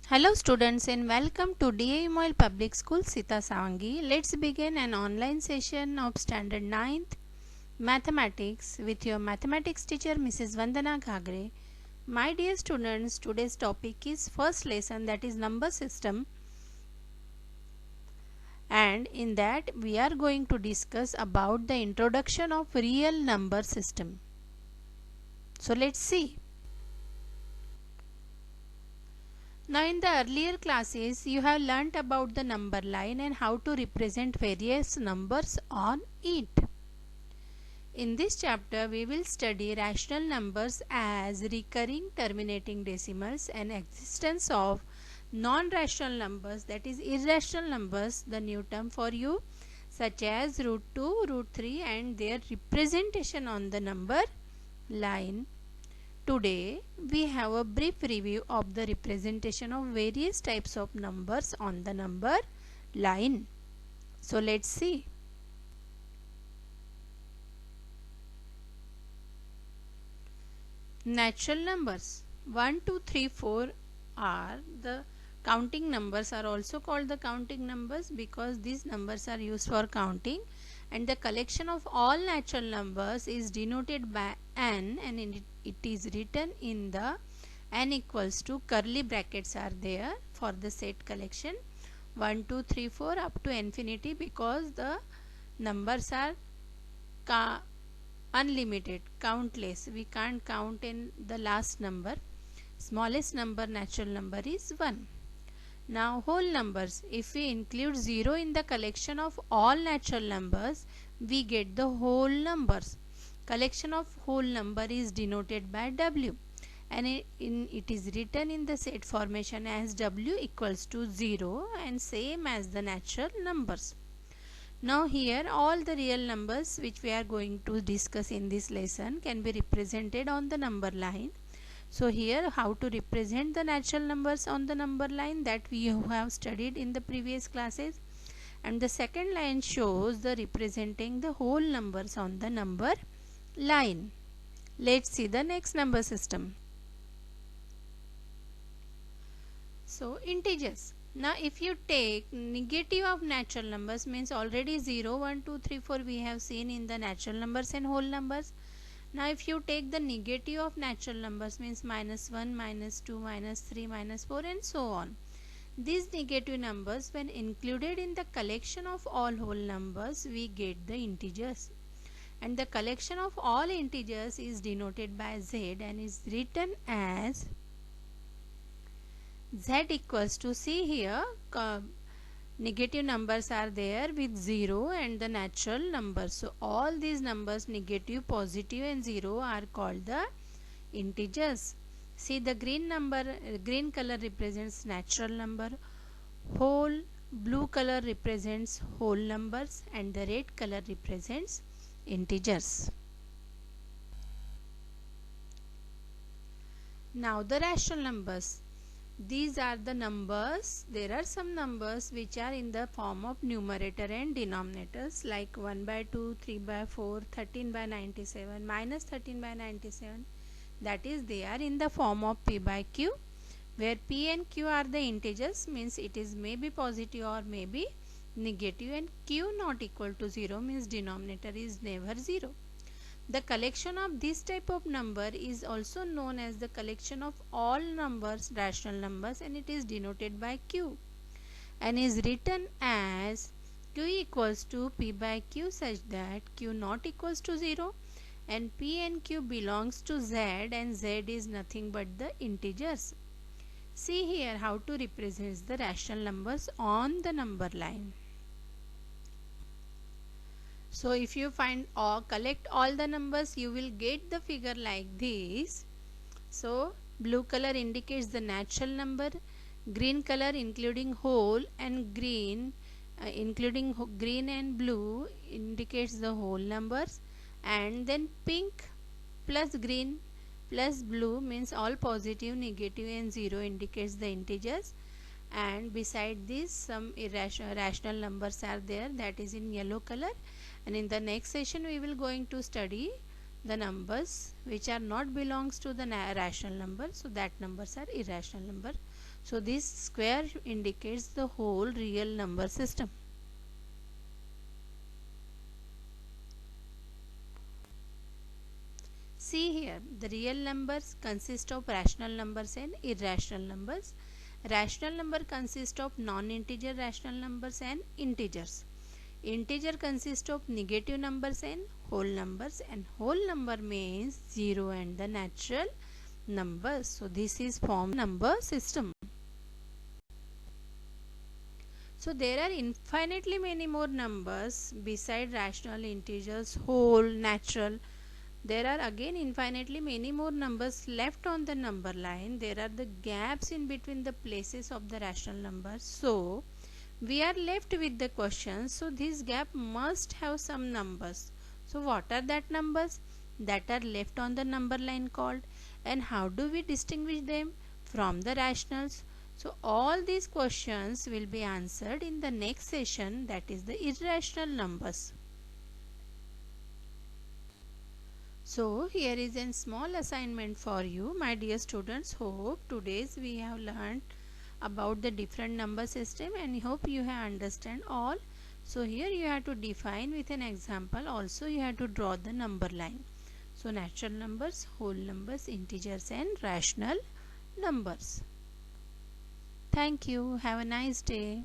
Hello students and welcome to DA Moil Public School Sita Savangi. Let's begin an online session of Standard 9th Mathematics with your mathematics teacher Mrs. Vandana Ghagre. My dear students, today's topic is first lesson, that is number system, and in that we are going to discuss about the introduction of real number system. So let's see. Now in the earlier classes you have learnt about the number line and how to represent various numbers on it. In this chapter we will study rational numbers as recurring terminating decimals and existence of non-rational numbers, that is irrational numbers, the new term for you, such as root 2, root 3 and their representation on the number line. Today we have a brief review of the representation of various types of numbers on the number line. So let's see. Natural numbers 1, 2, 3, 4 are the counting numbers, are also called the counting numbers because these numbers are used for counting, and the collection of all natural numbers is denoted by n, and it is written in the n equals to curly brackets are there for the set collection 1, 2, 3, 4 up to infinity, because the numbers are unlimited, countless. We can't count in the last number. Smallest number, natural number, is 1. Now whole numbers, if we include 0 in the collection of all natural numbers, we get the whole numbers. Collection of whole number is denoted by W, and it is written in the set formation as W equals to 0 and same as the natural numbers. Now here all the real numbers which we are going to discuss in this lesson can be represented on the number line. So here how to represent the natural numbers on the number line, that we have studied in the previous classes, and the second line shows the representing the whole numbers on the number line. Let's see the next number system. So integers. Now if you take negative of natural numbers, means already 0, 1, 2, 3, 4 we have seen in the natural numbers and whole numbers. Now if you take the negative of natural numbers, means minus 1, minus 2, minus 3, minus 4 and so on. These negative numbers when included in the collection of all whole numbers, we get the integers. And the collection of all integers is denoted by Z and is written as Z equals to, see here, negative numbers are there with 0 and the natural numbers. So all these numbers, negative, positive and 0, are called the integers. See the green number, green color represents natural number, whole blue color represents whole numbers, and the red color represents integers. Now the rational numbers. These are the numbers. There are some numbers which are in the form of numerator and denominators, like 1 by 2, 3 by 4, 13 by 97, minus 13 by 97. That is, they are in the form of P by Q, where P and Q are the integers, means it is maybe positive or maybe negative, and Q not equal to 0 means denominator is never 0. The collection of this type of number is also known as the collection of all numbers, rational numbers, and it is denoted by Q and is written as Q equals to P by Q, such that Q not equals to 0 and P and Q belongs to Z, and Z is nothing but the integers. See here how to represent the rational numbers on the number line. So if you find or collect all the numbers, you will get the figure like this. So blue color indicates the natural number, green color including whole, and green including green and blue indicates the whole numbers, and then pink plus green plus blue means all positive, negative and 0 indicates the integers. And beside this some rational numbers are there, that is in yellow color. And in the next session we will going to study the numbers which are not belongs to the rational number, so that numbers are irrational number. So this square indicates the whole real number system. See here, the real numbers consist of rational numbers and irrational numbers. Rational number consist of non-integer rational numbers and integers. Integer consist of negative numbers and whole numbers, and whole number means 0 and the natural numbers. So this is form number system. So there are infinitely many more numbers beside rational, integers, whole, natural. There are again infinitely many more numbers left on the number line. There are the gaps in between the places of the rational numbers. So we are left with the question. So this gap must have some numbers. So what are that numbers that are left on the number line called, and how do we distinguish them from the rationals? So all these questions will be answered in the next session, that is the irrational numbers. So here is a small assignment for you, my dear students. Hope today's we have learned about the different number system and hope you have understand all. So here you have to define with an example. Also you have to draw the number line. So natural numbers, whole numbers, integers and rational numbers. Thank you. Have a nice day.